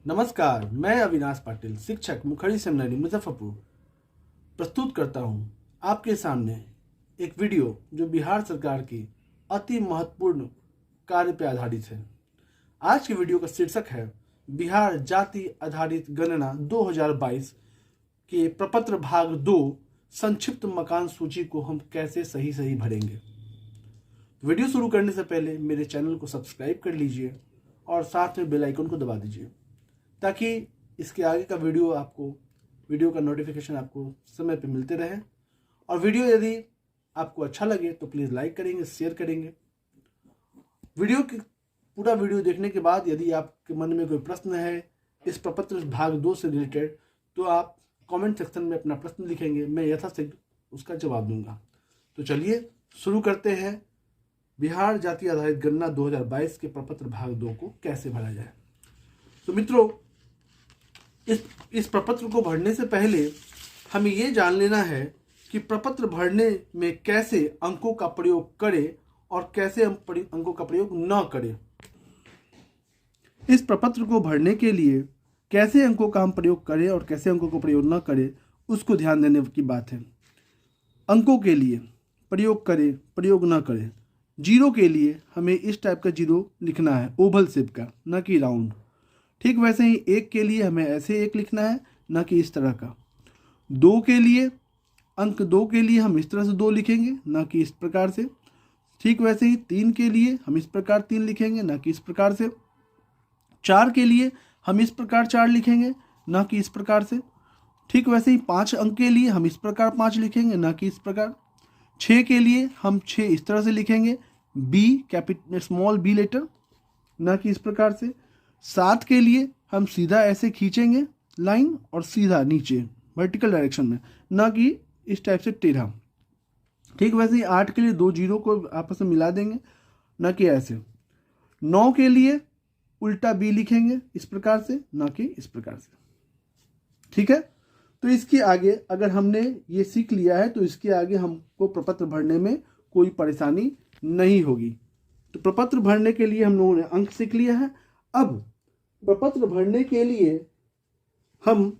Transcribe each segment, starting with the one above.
नमस्कार, मैं अविनाश पाटिल, शिक्षक मुखर्जी सेमिनरी मुजफ्फरपुर प्रस्तुत करता हूं आपके सामने एक वीडियो जो बिहार सरकार की अति महत्वपूर्ण कार्य पर आधारित है। आज की वीडियो का शीर्षक है बिहार जाति आधारित गणना 2022 के प्रपत्र भाग 2 संक्षिप्त मकान सूची को हम कैसे सही भरेंगे। वीडियो शुरू करने से पहले मेरे चैनल को सब्सक्राइब कर लीजिए और साथ में बेल आइकन को दबा दीजिए ताकि इसके आगे का वीडियो का नोटिफिकेशन आपको समय पे मिलते रहे। और वीडियो यदि आपको अच्छा लगे तो प्लीज़ लाइक करेंगे, शेयर करेंगे। पूरा वीडियो देखने के बाद यदि आपके मन में कोई प्रश्न है इस प्रपत्र भाग 2 से रिलेटेड तो आप कमेंट सेक्शन में अपना प्रश्न लिखेंगे, मैं यथाशीघ्र उसका जवाब दूंगा। तो चलिए शुरू करते हैं बिहार जाति आधारित गणना 2022 के प्रपत्र भाग 2 को कैसे भरा जाए। तो मित्रों, इस प्रपत्र को भरने से पहले हमें ये जान लेना है कि प्रपत्र भरने में कैसे अंकों का प्रयोग करें और कैसे अंकों का प्रयोग न करें। इस प्रपत्र को भरने के लिए कैसे अंकों का हम प्रयोग करें और कैसे अंकों को प्रयोग न करें उसको ध्यान देने की बात है। अंकों के लिए प्रयोग करें, प्रयोग न करें। जीरो के लिए हमें इस टाइप का जीरो लिखना है, ओवल शेप का, न कि राउंड। ठीक वैसे ही एक के लिए हमें ऐसे एक लिखना है, न कि इस तरह का। दो के लिए, अंक 2 के लिए हम इस तरह से 2 लिखेंगे, न कि इस प्रकार से। ठीक वैसे ही 3 के लिए हम इस प्रकार 3 लिखेंगे, न कि इस प्रकार से। 4 के लिए हम इस प्रकार 4 लिखेंगे, न कि इस प्रकार से। ठीक वैसे ही 5 अंक के लिए हम इस प्रकार 5 लिखेंगे, न कि इस प्रकार। 6 के लिए हम 6 इस तरह से लिखेंगे, स्मॉल बी लेटर, न कि इस प्रकार से। 7 के लिए हम सीधा ऐसे खींचेंगे लाइन और सीधा नीचे वर्टिकल डायरेक्शन में, न कि इस टाइप से टेढ़ा। ठीक वैसे ही 8 के लिए 2 जीरो को आपस में मिला देंगे, न कि ऐसे। 9 के लिए उल्टा बी लिखेंगे इस प्रकार से, न कि इस प्रकार से। ठीक है, तो इसके आगे अगर हमने ये सीख लिया है तो इसके आगे हमको प्रपत्र भरने में कोई परेशानी नहीं होगी। तो प्रपत्र भरने के लिए हम लोगों ने अंक सीख लिया है। अब प्रपत्र भरने के लिए हम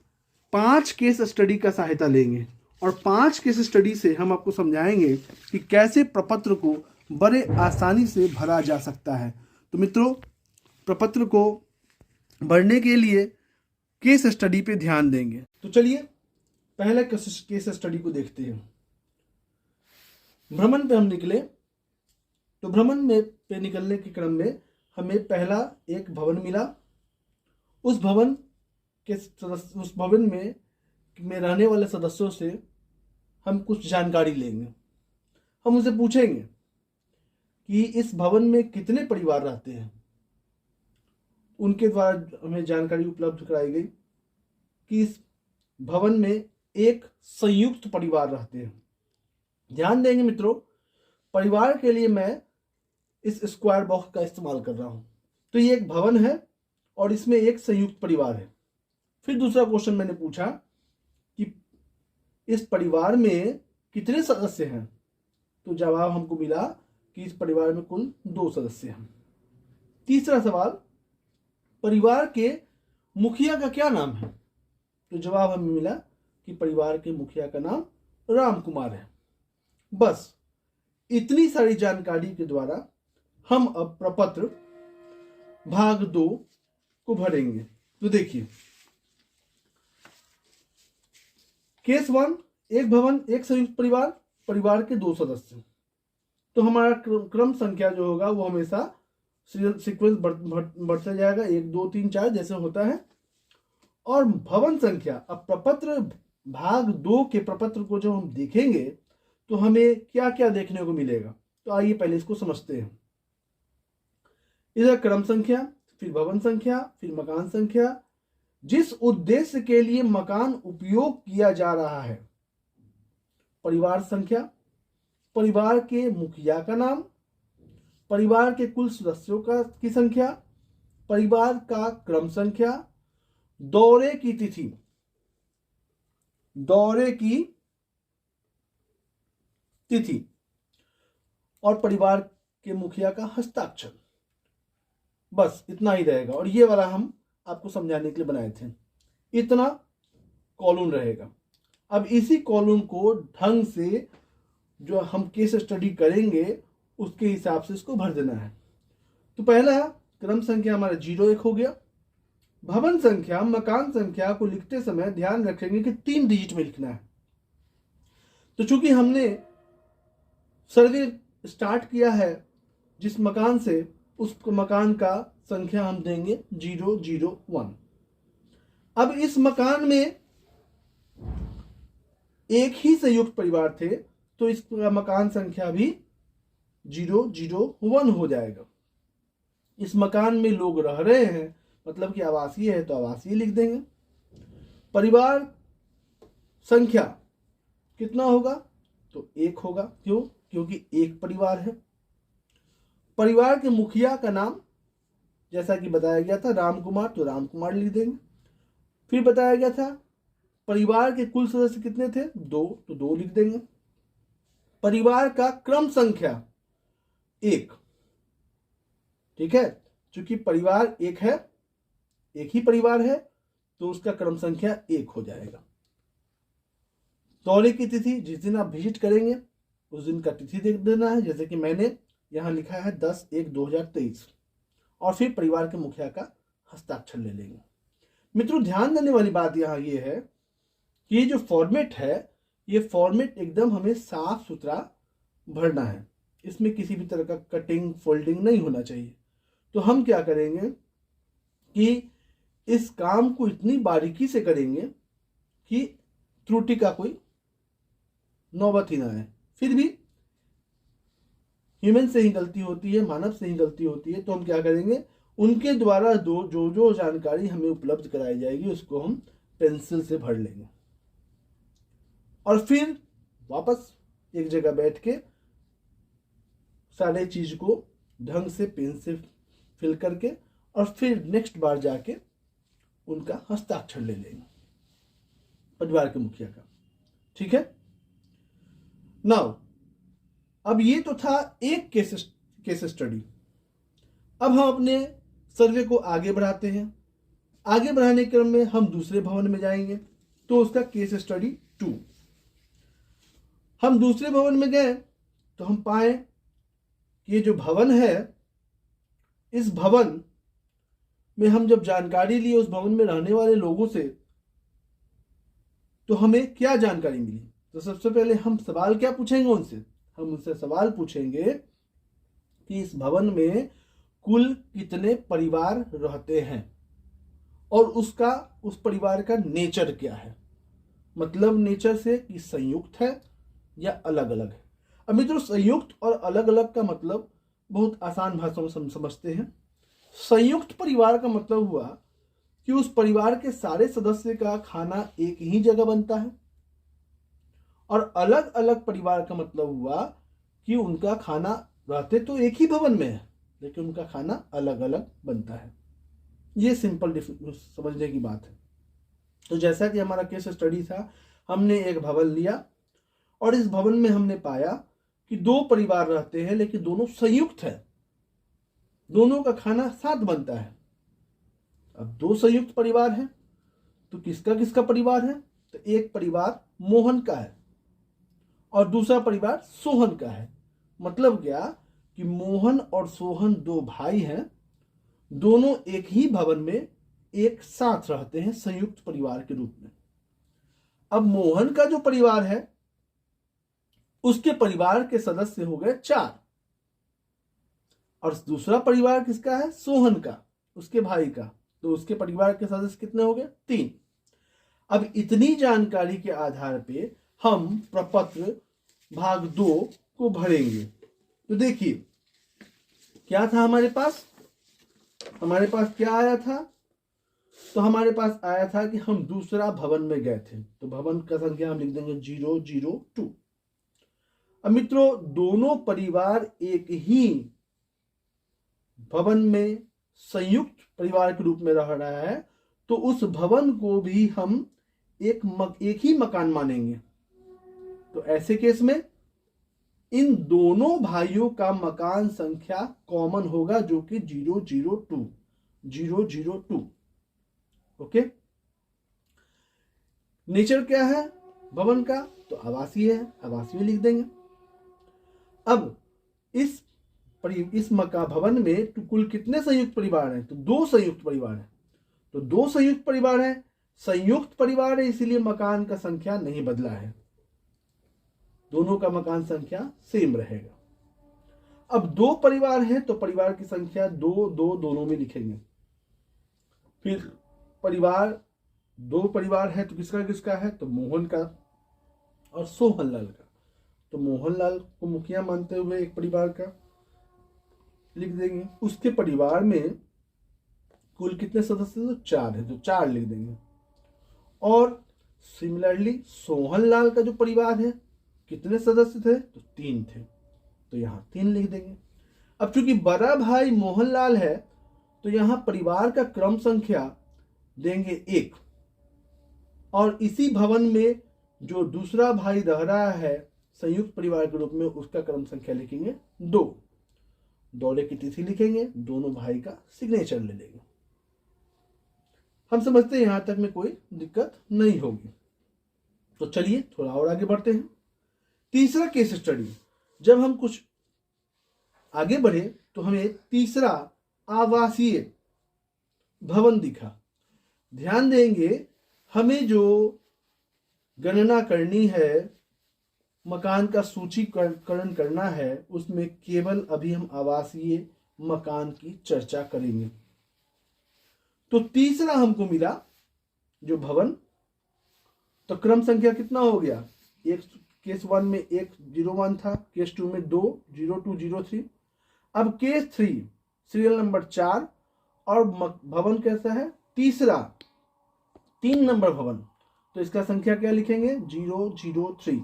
5 केस स्टडी का सहायता लेंगे और 5 केस स्टडी से हम आपको समझाएंगे कि कैसे प्रपत्र को बड़े आसानी से भरा जा सकता है। तो मित्रों, प्रपत्र को भरने के लिए केस स्टडी पे ध्यान देंगे। तो चलिए पहले केस स्टडी को देखते हैं। भ्रमण पे हम निकले, तो भ्रमण में पे निकलने के क्रम में हमें पहला एक भवन मिला। उस भवन में रहने वाले सदस्यों से हम कुछ जानकारी लेंगे। हम उनसे पूछेंगे कि इस भवन में कितने परिवार रहते हैं। उनके द्वारा हमें जानकारी उपलब्ध कराई गई कि इस भवन में एक संयुक्त परिवार रहते हैं। ध्यान देंगे मित्रों, परिवार के लिए मैं इस स्क्वायर बॉक्स का इस्तेमाल कर रहा हूं। तो ये एक भवन है और इसमें एक संयुक्त परिवार है। फिर दूसरा क्वेश्चन मैंने पूछा कि इस परिवार में कितने सदस्य हैं। तो जवाब हमको मिला कि इस परिवार में कुल 2 सदस्य हैं। तीसरा सवाल, परिवार के मुखिया का क्या नाम है। तो जवाब हमें मिला कि परिवार के मुखिया का नाम राम कुमार है। बस इतनी सारी जानकारी के द्वारा हम अब प्रपत्र भाग 2 को भरेंगे। तो देखिए, केस 1, एक भवन एक संयुक्त परिवार, परिवार के 2 सदस्य। तो हमारा क्रम संख्या जो होगा वो हमेशा सीक्वेंस बढ़ता जाएगा, 1 2 3 4 जैसे होता है। और भवन संख्या, अब प्रपत्र भाग 2 के प्रपत्र को जब हम देखेंगे तो हमें क्या क्या देखने को मिलेगा। तो आइए पहले इसको समझते हैं। इधर क्रम संख्या, फिर भवन संख्या, फिर मकान संख्या, जिस उद्देश्य के लिए मकान उपयोग किया जा रहा है। परिवार संख्या, परिवार के मुखिया का नाम, परिवार के कुल सदस्यों की संख्या, परिवार का क्रम संख्या, दौरे की तिथि, और परिवार के मुखिया का हस्ताक्षर। बस इतना ही रहेगा और ये वाला हम आपको समझाने के लिए बनाए थे। इतना कॉलम रहेगा। अब इसी कॉलम को ढंग से जो हम केस स्टडी करेंगे उसके हिसाब से इसको भर देना है। तो पहला क्रम संख्या हमारा 01 हो गया। भवन संख्या, मकान संख्या को लिखते समय ध्यान रखेंगे कि 3 डिजिट में लिखना है। तो चूंकि हमने सर्वे स्टार्ट किया है जिस मकान से, उस मकान का संख्या हम देंगे 001। अब इस मकान में एक ही संयुक्त परिवार थे तो इस मकान संख्या भी 001 हो जाएगा। इस मकान में लोग रह रहे हैं, मतलब कि आवासीय है तो आवासीय लिख देंगे। परिवार संख्या कितना होगा? तो 1 होगा। क्यों? क्योंकि एक परिवार है। परिवार के मुखिया का नाम जैसा कि बताया गया था राम कुमार, तो राम कुमार लिख देंगे। फिर बताया गया था परिवार के कुल सदस्य कितने थे? 2, तो 2 लिख देंगे। परिवार का क्रम संख्या 1, ठीक है। चूंकि परिवार एक है, एक ही परिवार है, तो उसका क्रम संख्या 1 हो जाएगा। दौरे की तिथि, जिस दिन आप विजिट करेंगे उस दिन का तिथि देख देना है, जैसे कि मैंने यहां लिखा है 10/1/2023। और फिर परिवार के मुखिया का हस्ताक्षर ले लेंगे। मित्रों, ध्यान देने वाली बात यहाँ ये है कि ये जो फॉर्मेट है, ये फॉर्मेट एकदम हमें साफ सुथरा भरना है। इसमें किसी भी तरह का कटिंग फोल्डिंग नहीं होना चाहिए। तो हम क्या करेंगे कि इस काम को इतनी बारीकी से करेंगे कि त्रुटि का कोई नौबत ही ना आए। फिर भी ह्यूमन से ही गलती होती है, मानव से ही गलती होती है। तो हम क्या करेंगे, उनके द्वारा जो जानकारी हमें उपलब्ध कराई जाएगी उसको हम पेंसिल से भर लेंगे और फिर वापस एक जगह बैठ के सारे चीज को ढंग से पेन से फिल करके और फिर नेक्स्ट बार जाके उनका हस्ताक्षर ले लेंगे परिवार के मुखिया का। ठीक है। नाउ अब ये तो था एक केस स्टडी। अब हम अपने सर्वे को आगे बढ़ाते हैं। आगे बढ़ाने के क्रम में हम दूसरे भवन में जाएंगे, तो उसका केस स्टडी 2। हम दूसरे भवन में गए तो हम पाए कि ये जो भवन है, इस भवन में हम जब जानकारी लिए उस भवन में रहने वाले लोगों से, तो हमें क्या जानकारी मिली। तो सबसे पहले हम सवाल क्या पूछेंगे उनसे? हम उनसे सवाल पूछेंगे कि इस भवन में कुल कितने परिवार रहते हैं और उस परिवार का नेचर क्या है। मतलब नेचर से कि संयुक्त है या अलग अलग है। अब मित्रों, संयुक्त और अलग अलग का मतलब बहुत आसान भाषा में समझते हैं। संयुक्त परिवार का मतलब हुआ कि उस परिवार के सारे सदस्य का खाना एक ही जगह बनता है, और अलग अलग परिवार का मतलब हुआ कि उनका खाना रहते तो एक ही भवन में है लेकिन उनका खाना अलग अलग बनता है। ये सिंपल समझने की बात है। तो जैसा कि हमारा केस स्टडी था, हमने एक भवन लिया और इस भवन में हमने पाया कि 2 परिवार रहते हैं लेकिन दोनों संयुक्त है, दोनों का खाना साथ बनता है। अब 2 संयुक्त परिवार हैं तो किसका किसका परिवार है? तो एक परिवार मोहन का है और दूसरा परिवार सोहन का है। मतलब क्या कि मोहन और सोहन 2 भाई हैं, दोनों एक ही भवन में एक साथ रहते हैं संयुक्त परिवार के रूप में। अब मोहन का जो परिवार है उसके परिवार के सदस्य हो गए 4 और दूसरा परिवार किसका है? सोहन का, उसके भाई का। तो उसके परिवार के सदस्य कितने हो गए? 3। अब इतनी जानकारी के आधार पे हम प्रपत्र भाग 2 को भरेंगे। तो देखिए क्या था हमारे पास क्या आया था? तो हमारे पास आया था कि हम दूसरा भवन में गए थे, तो भवन का संख्या हम लिख देंगे 002। अब मित्रों, दोनों परिवार एक ही भवन में संयुक्त परिवार के रूप में रह रहा है, तो उस भवन को भी हम एक ही मकान मानेंगे। तो ऐसे केस में इन दोनों भाइयों का मकान संख्या कॉमन होगा जो कि 002। ओके। नेचर क्या है भवन का, तो आवासीय है, आवासीय लिख देंगे। अब इस मकान भवन में तो कुल कितने संयुक्त परिवार हैं, तो 2 संयुक्त परिवार हैं। तो 2 संयुक्त परिवार हैं, संयुक्त परिवार है, इसीलिए मकान का संख्या नहीं बदला है, दोनों का मकान संख्या सेम रहेगा। अब 2 परिवार हैं तो परिवार की संख्या 2 2 दोनों में लिखेंगे। फिर परिवार 2 परिवार है तो किसका किसका है, तो मोहन का और सोहनलाल का। तो मोहनलाल को मुखिया मानते हुए एक परिवार का लिख देंगे। उसके परिवार में कुल कितने सदस्य थे, तो 4 है, तो 4 लिख देंगे। और सिमिलरली सोहनलाल का जो परिवार है कितने सदस्य थे, तो 3 थे, तो यहाँ 3 लिख देंगे। अब चूंकि बड़ा भाई मोहनलाल है तो यहाँ परिवार का क्रम संख्या देंगे 1, और इसी भवन में जो दूसरा भाई रह रहा है संयुक्त परिवार के रूप में उसका क्रम संख्या लिखेंगे 2, दौरे की तिथि लिखेंगे, दोनों भाई का सिग्नेचर ले लेंगे। हम समझते हैं यहां तक में कोई दिक्कत नहीं होगी। तो चलिए थोड़ा और आगे बढ़ते हैं। तीसरा केस स्टडी, जब हम कुछ आगे बढ़े तो हमें तीसरा आवासीय भवन दिखा। ध्यान देंगे हमें जो गणना करनी है, मकान का सूचीकरण करना है, उसमें केवल अभी हम आवासीय मकान की चर्चा करेंगे। तो तीसरा हमको मिला जो भवन, तो क्रम संख्या कितना हो गया, एक केस 1 में 101 था, केस 2 में 2 02 03। अब केस 3 सीरियल नंबर 4 और भवन कैसा है, तीसरा 3 नंबर भवन, तो इसका संख्या क्या लिखेंगे 003।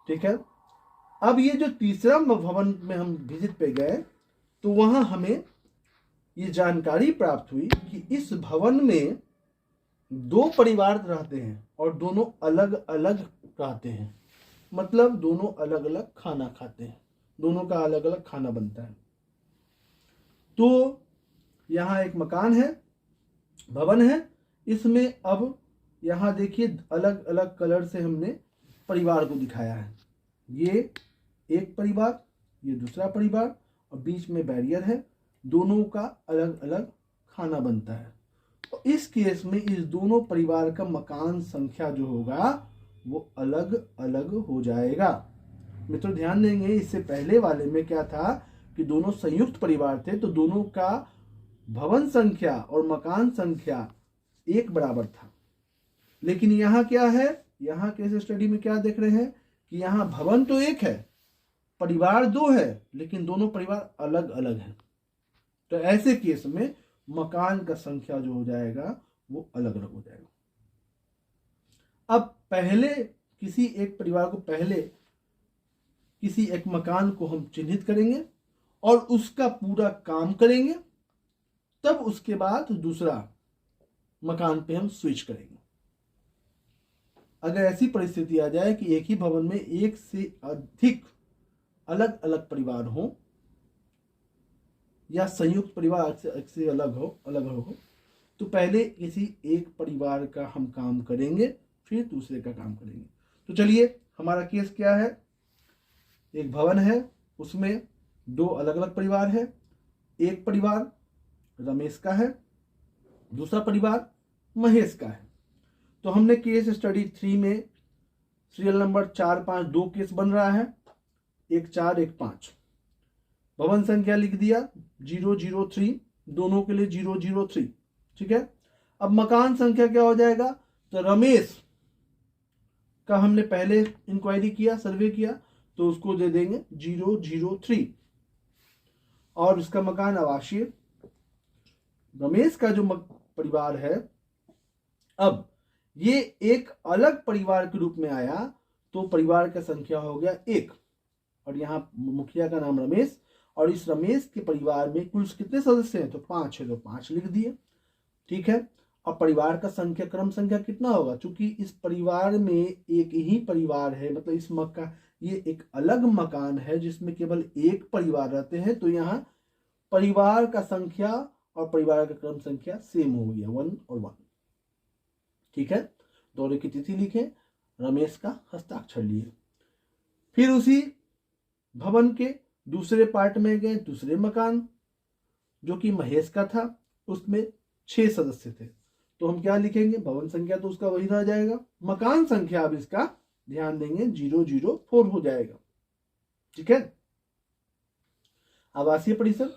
ठीक है। अब ये जो तीसरा भवन में हम विजिट पे गए तो वहां हमें ये जानकारी प्राप्त हुई कि इस भवन में 2 परिवार रहते हैं और दोनों अलग अलग रहते हैं, मतलब दोनों अलग अलग खाना खाते हैं, दोनों का अलग अलग खाना बनता है। तो यहाँ एक मकान है, भवन है, इसमें अब यहाँ देखिए अलग अलग कलर से हमने परिवार को दिखाया है। ये एक परिवार, ये दूसरा परिवार, और बीच में बैरियर है, दोनों का अलग अलग खाना बनता है। तो इस केस में इस दोनों परिवार का मकान संख्या जो होगा वो अलग अलग हो जाएगा। मित्रों ध्यान देंगे, इससे पहले वाले में क्या था कि दोनों संयुक्त परिवार थे तो दोनों का भवन संख्या और मकान संख्या एक बराबर था। लेकिन यहाँ क्या है, यहाँ केस स्टडी में क्या देख रहे हैं कि यहाँ भवन तो एक है, परिवार 2 है, लेकिन दोनों परिवार अलग अलग हैं। तो ऐसे केस में मकान का संख्या जो हो जाएगा वो अलग अलग हो जाएगा। अब पहले किसी एक परिवार को, पहले किसी एक मकान को हम चिन्हित करेंगे और उसका पूरा काम करेंगे, तब उसके बाद दूसरा मकान पे हम स्विच करेंगे। अगर ऐसी परिस्थिति आ जाए कि एक ही भवन में एक से अधिक अलग अलग परिवार हो या संयुक्त परिवार से अलग हो, तो पहले किसी एक परिवार का हम काम करेंगे, फिर दूसरे का काम करेंगे। तो चलिए हमारा केस क्या है, एक भवन है, उसमें 2 अलग अलग परिवार है। एक परिवार रमेश का है, दूसरा परिवार महेश का है। तो हमने केस स्टडी 3 में सीरियल नंबर 4 5 2 केस बन रहा है, 1 4 1 5। भवन संख्या लिख दिया 003, दोनों के लिए 003। ठीक है। अब मकान संख्या क्या हो जाएगा, तो रमेश का हमने पहले इंक्वायरी किया, सर्वे किया, तो उसको दे देंगे 003, और उसका मकान आवासीय। रमेश का जो परिवार है, अब ये एक अलग परिवार के रूप में आया तो परिवार का संख्या हो गया 1, और यहाँ मुखिया का नाम रमेश, और इस रमेश के परिवार में कुल कितने सदस्य हैं, तो 5 है, तो 5 लिख दिए। ठीक है। और परिवार का संख्या, क्रम संख्या कितना होगा, चूंकि इस परिवार में एक ही परिवार है, मतलब इस मकान, ये एक अलग मकान है जिसमें केवल एक परिवार रहते हैं, तो यहाँ परिवार का संख्या और परिवार का क्रम संख्या सेम हो गया 1 और 1। ठीक है, दौरे की तिथि लिखे, रमेश का हस्ताक्षर लिए। फिर उसी भवन के दूसरे पार्ट में गए, दूसरे मकान जो कि महेश का था, उसमें 6 सदस्य थे। तो हम क्या लिखेंगे, भवन संख्या तो उसका वही रह जाएगा, मकान संख्या अब इसका ध्यान देंगे 004 हो जाएगा। ठीक है, आवासीय परिसर,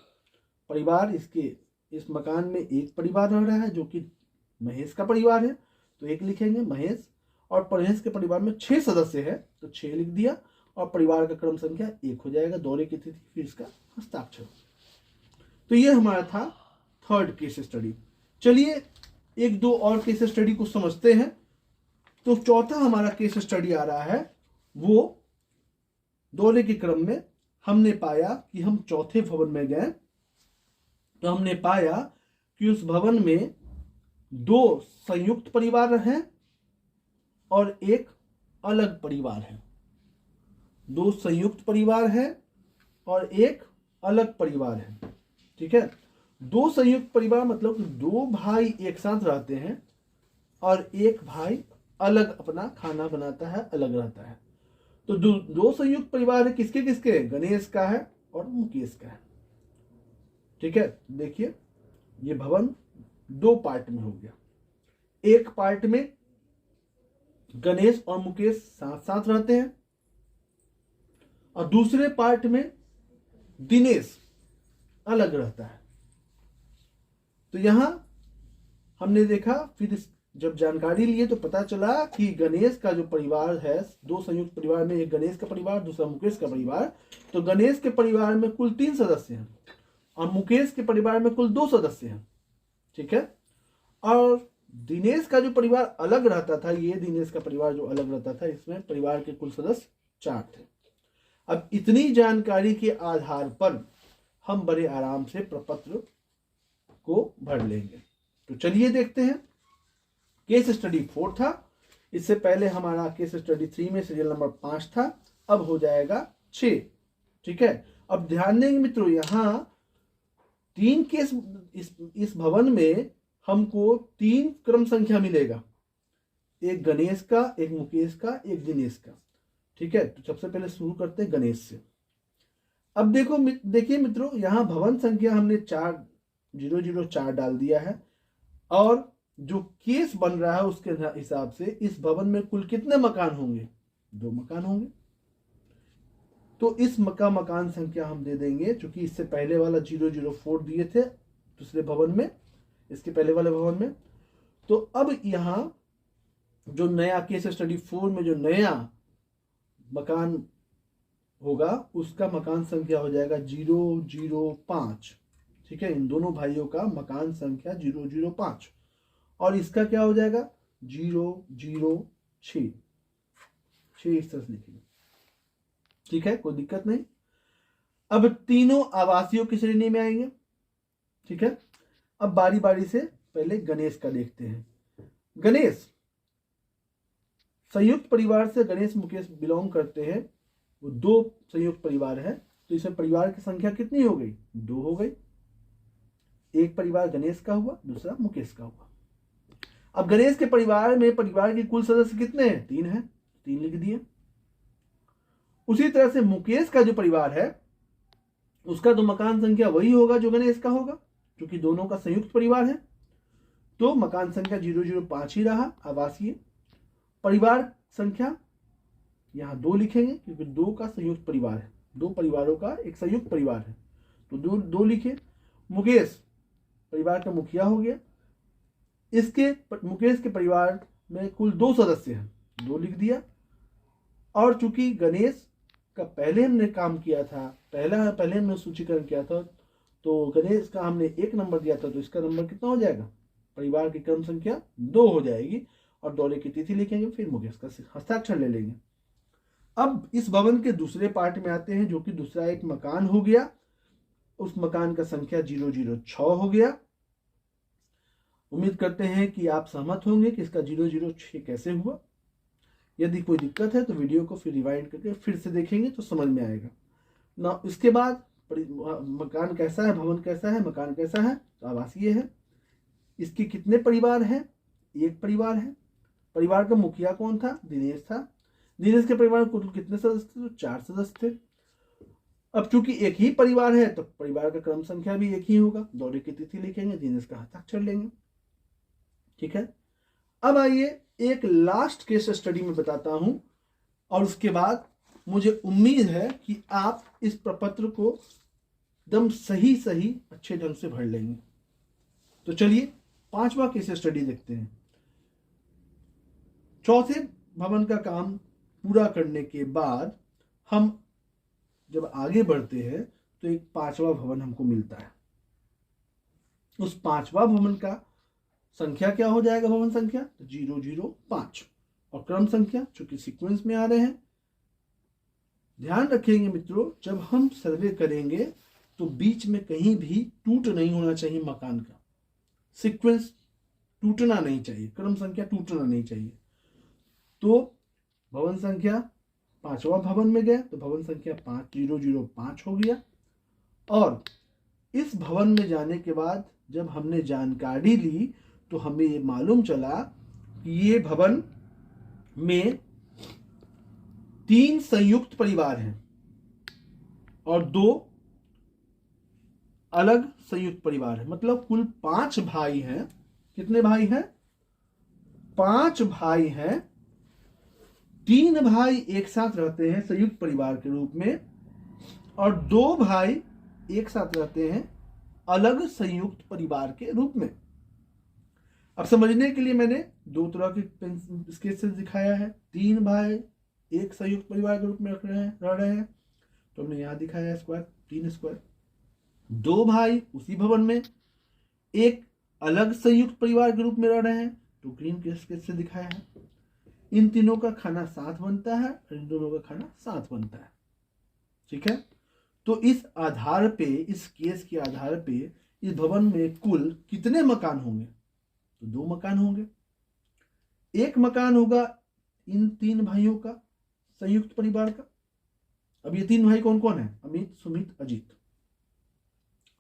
परिवार इसके इस मकान में एक परिवार रह रहा है जो कि महेश का परिवार है, तो 1 लिखेंगे महेश। और महेश के परिवार में 6 सदस्य है तो 6 लिख दिया, और परिवार का क्रम संख्या 1 हो जाएगा, दौरे की तिथि, फिर इसका हस्ताक्षर। तो ये हमारा था थर्ड केस स्टडी। चलिए 1-2 और केस स्टडी को समझते हैं। तो चौथा हमारा केस स्टडी आ रहा है, वो दौरे के क्रम में हमने पाया कि हम चौथे भवन में गए, तो हमने पाया कि उस भवन में 2 संयुक्त परिवार हैं और एक अलग परिवार है। 2 संयुक्त परिवार है और एक अलग परिवार है। ठीक है, 2 संयुक्त परिवार मतलब 2 भाई एक साथ रहते हैं और एक भाई अलग अपना खाना बनाता है, अलग रहता है। तो 2 संयुक्त परिवार है, किसके किसके, गणेश का है और मुकेश का है। ठीक है, देखिए ये भवन 2 पार्ट में हो गया। एक पार्ट में गणेश और मुकेश साथ साथ रहते हैं और दूसरे पार्ट में दिनेश अलग रहता है। तो यहां हमने देखा, फिर जब जानकारी लिए तो पता चला कि गणेश का जो परिवार है, 2 संयुक्त परिवार में, एक गणेश का परिवार, दूसरा मुकेश का परिवार। तो गणेश के परिवार में कुल 3 सदस्य हैं और मुकेश के परिवार में कुल 2 सदस्य हैं। ठीक है, और दिनेश का जो परिवार अलग रहता था, ये दिनेश का परिवार जो अलग रहता था, इसमें परिवार के कुल सदस्य 4 थे। अब इतनी जानकारी के आधार पर हम बड़े आराम से प्रपत्र को भर लेंगे। तो चलिए देखते हैं। केस स्टडी 4 था, इससे पहले हमारा केस स्टडी 3 में सीरियल नंबर 5 था, अब हो जाएगा 6। ठीक है, अब ध्यान देंगे मित्रों, यहाँ 3 केस, इस भवन में हमको 3 क्रम संख्या मिलेगा, एक गणेश का, एक मुकेश का, एक दिनेश का। ठीक है, तो सबसे पहले शुरू करते हैं गणेश से। अब देखिए मित्रों, यहाँ भवन संख्या हमने 004 डाल दिया है और जो केस बन रहा है उसके हिसाब से इस भवन में कुल कितने मकान होंगे, 2 मकान होंगे। तो इस मकान संख्या हम दे देंगे, क्योंकि इससे पहले वाला 004 दिए थे दूसरे भवन में, इसके पहले वाले भवन में। तो अब यहाँ जो नया केस स्टडी 4 में जो नया मकान होगा उसका मकान संख्या हो जाएगा 005। ठीक है, इन दोनों भाइयों का मकान संख्या 005 और इसका क्या हो जाएगा 006। 6 इस तरह से लिखेंगे। ठीक है, कोई दिक्कत नहीं। अब तीनों आवासियों की श्रेणी में आएंगे। ठीक है, अब बारी बारी से पहले गणेश का देखते हैं। गणेश संयुक्त परिवार से गणेश मुकेश बिलोंग करते हैं, वो 2 संयुक्त परिवार है, तो इसमें परिवार की संख्या कितनी हो गई, 2 हो गई। एक परिवार गणेश का हुआ, दूसरा मुकेश का हुआ। अब गणेश के परिवार में परिवार के कुल सदस्य कितने हैं, 3 हैं, 3 लिख दिए। उसी तरह से मुकेश का जो परिवार है उसका तो मकान संख्या वही होगा जो गणेश का होगा, क्योंकि दोनों का संयुक्त परिवार है, तो मकान संख्या 005 ही रहा आवासीय। परिवार संख्या यहाँ 2 लिखेंगे क्योंकि 2 का संयुक्त परिवार है, 2 परिवारों का एक संयुक्त परिवार है, तो 2 लिखे। मुकेश परिवार का मुखिया हो गया, इसके मुकेश के परिवार में कुल 2 सदस्य हैं, 2 लिख दिया। और चूंकि गणेश का पहले हमने काम किया था, पहले हमने सूचीकरण किया था, तो गणेश का हमने 1 नंबर दिया था, तो इसका नंबर कितना हो जाएगा, परिवार की क्रम संख्या 2 हो जाएगी और दौरे की तिथि लिखेंगे, फिर मुकेश का हस्ताक्षर ले लेंगे। अब इस भवन के दूसरे पार्ट में आते हैं, जो कि दूसरा एक मकान हो गया, उस मकान का संख्या 006 हो गया। उम्मीद करते हैं कि आप सहमत होंगे कि इसका 006 कैसे हुआ। यदि कोई दिक्कत है तो वीडियो को फिर रिवाइंड करके फिर से देखेंगे तो समझ में आएगा ना। इसके बाद मकान कैसा है, भवन कैसा है, मकान कैसा है, तो आवासीय है। इसके कितने परिवार हैं, एक परिवार है। परिवार का मुखिया कौन था, दिनेश था। दिनेश के परिवार में कुल कितने सदस्य थे, तो 4 सदस्य थे। अब चूंकि एक ही परिवार है तो परिवार का क्रम संख्या भी एक ही होगा। दौरे की तिथि लिखेंगे, दिनेश का हस्ताक्षर लेंगे। ठीक है। अब आइए एक लास्ट केस स्टडी में बताता हूं और उसके बाद मुझे उम्मीद है कि आप इस प्रपत्र को एकदम सही अच्छे ढंग से भर लेंगे। तो चलिए 5वां केस स्टडी देखते हैं। चौथे भवन का काम पूरा करने के बाद हम जब आगे बढ़ते हैं तो एक 5वां भवन हमको मिलता है। उस 5वां भवन का संख्या क्या हो जाएगा, भवन संख्या 005 और क्रम संख्या चूंकि सीक्वेंस में आ रहे हैं। ध्यान रखेंगे मित्रों, जब हम सर्वे करेंगे तो बीच में कहीं भी टूट नहीं होना चाहिए मकान का। सीक्वेंस टूटना नहीं चाहिए, क्रम संख्या टूटना नहीं चाहिए। तो भवन संख्या 5वां भवन में गया तो भवन संख्या 5005 हो गया। और इस भवन में जाने के बाद जब हमने जानकारी ली तो हमें ये मालूम चला कि ये भवन में 3 संयुक्त परिवार हैं और 2 अलग संयुक्त परिवार है। मतलब कुल 5 भाई हैं। कितने भाई हैं, 5 भाई हैं। 3 भाई एक साथ रहते हैं संयुक्त परिवार के रूप में और 2 भाई एक साथ रहते हैं अलग संयुक्त परिवार के रूप में। अब समझने के लिए मैंने 2 तरह के स्केचेस दिखाया है। 3 भाई एक संयुक्त परिवार के रूप में रह रहे हैं तो हमने यहां दिखाया स्क्वायर, 3 स्क्वायर। 2 भाई उसी भवन में एक अलग संयुक्त परिवार के रूप में रह रहे हैं तो ग्रीन के स्केच से दिखाया है। इन तीनों का खाना 7 बनता है और इन दोनों का खाना 7 बनता है। ठीक है। तो इस आधार पे, इस केस के आधार पे इस भवन में कुल कितने मकान होंगे, तो 2 मकान होंगे। एक मकान होगा इन 3 भाइयों का संयुक्त परिवार का। अब ये 3 भाई कौन कौन है, अमित, सुमित, अजीत।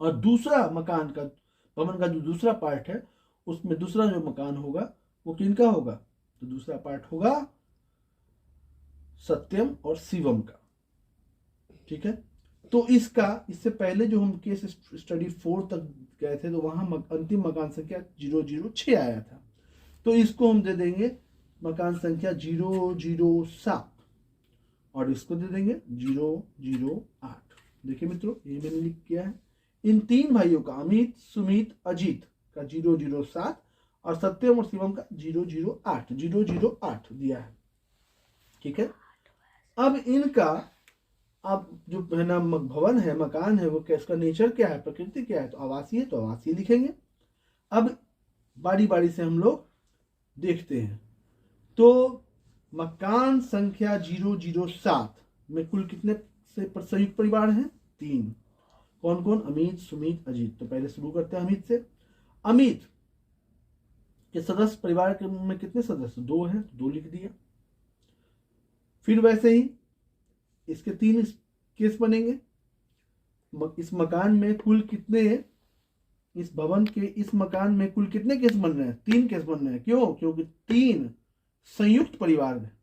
और दूसरा मकान का, भवन का जो दूसरा पार्ट है उसमें दूसरा जो मकान होगा वो किनका होगा, तो दूसरा पार्ट होगा सत्यम और शिवम का। ठीक है। तो इससे पहले जो हम केस स्टडी 4 तक गए थे तो वहां अंतिम मकान संख्या 006 आया था। तो इसको हम दे देंगे मकान संख्या 007 और इसको दे देंगे 008। देखिए मित्रों, ये मैंने लिख किया है। इन 3 भाइयों का, अमित, सुमित, अजीत का 007 और सत्यम और शिवम का 008 दिया है। ठीक है। अब इनका, अब जो है ना भवन है, मकान है, वो कैसा नेचर क्या है, प्रकृति क्या है, तो आवासीय, तो आवासीय लिखेंगे। अब बारी बारी से हम लोग देखते हैं। तो मकान संख्या 007 में कुल कितने से संयुक्त परिवार हैं, 3। कौन कौन, अमित, सुमित, अजीत। तो पहले शुरू करते हैं अमित से। अमित के सदस्य परिवार के में कितने सदस्य, 2 हैं, 2 लिख दिया। फिर वैसे ही इसके 3 केस बनेंगे। इस मकान में कुल कितने, इस भवन के इस मकान में कुल कितने केस बन रहे हैं, 3 केस बन रहे हैं। क्यों, क्योंकि 3 संयुक्त परिवार है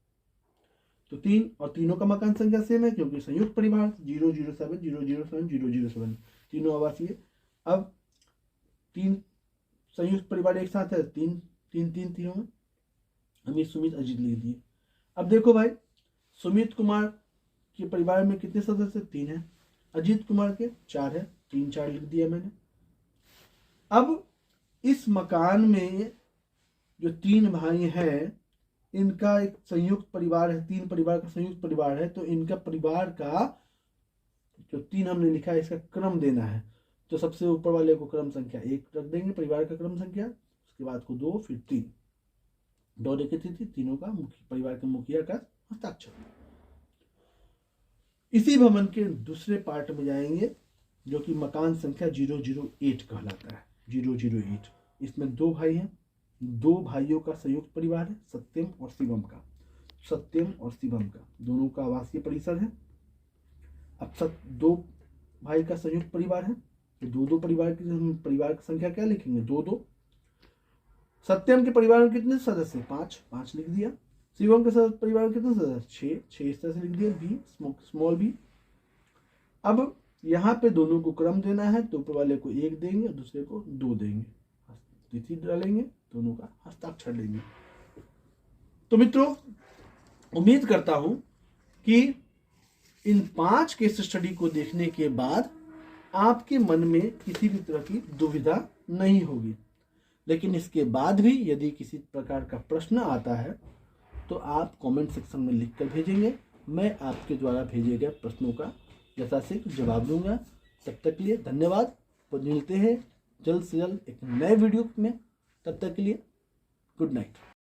तो 3, और तीनों का मकान संख्या सेम है क्योंकि संयुक्त परिवार 007 007 007 तीनों आवासीय। अब 3 संयुक्त परिवार एक साथ है, 3 में अमित, सुमित, अजीत लिख दिए। अब देखो भाई, सुमित कुमार के परिवार में कितने सदस्य, 3 है। अजीत कुमार के 4 है, 3 लिख दिया मैंने। अब इस मकान में जो 3 भाई हैं, इनका एक संयुक्त परिवार है, 3 परिवार का संयुक्त परिवार है। तो इनका परिवार का जो 3 हमने लिखा है, इसका क्रम देना है। तो सबसे ऊपर वाले को क्रम संख्या 1 रख देंगे, परिवार का क्रम संख्या। उसके बाद को 2, फिर 3। दौरे की तिथि, तीनों का परिवार के मुखिया का हस्ताक्षर। इसी भवन के दूसरे पार्ट में जाएंगे जो कि मकान संख्या 008 कहलाता है। 008 इसमें 2 भाई हैं, 2 भाइयों का संयुक्त परिवार है, सत्यम और शिवम का। सत्यम और शिवम का दोनों का आवासीय परिसर है। अब 2 भाई का संयुक्त परिवार है, दो दो परिवार की संख्या क्या लिखेंगे, दो दो। सत्यम के परिवार में कितने सदस्य, पांच, पांच लिख दिया। शिवम के परिवार में कितने सदस्य, छह, छह इस तरह से लिख दिया, बी स्मॉल बी। अब यहाँ पे दोनों को क्रम देना है, तो ऊपर वाले को 1 देंगे, दूसरे को 2 देंगे, तिथि डालेंगे, दोनों का हस्ताक्षर लेंगे। तो मित्रों, उम्मीद करता हूं कि इन 5 केस स्टडी को देखने के बाद आपके मन में किसी भी तरह की दुविधा नहीं होगी। लेकिन इसके बाद भी यदि किसी प्रकार का प्रश्न आता है तो आप कमेंट सेक्शन में लिख कर भेजेंगे, मैं आपके द्वारा भेजे गए प्रश्नों का यथाशीघ्र जवाब दूंगा। तब तक के लिए धन्यवाद। मिलते हैं जल्द से जल्द एक नए वीडियो में। तब तक के लिए गुड नाइट।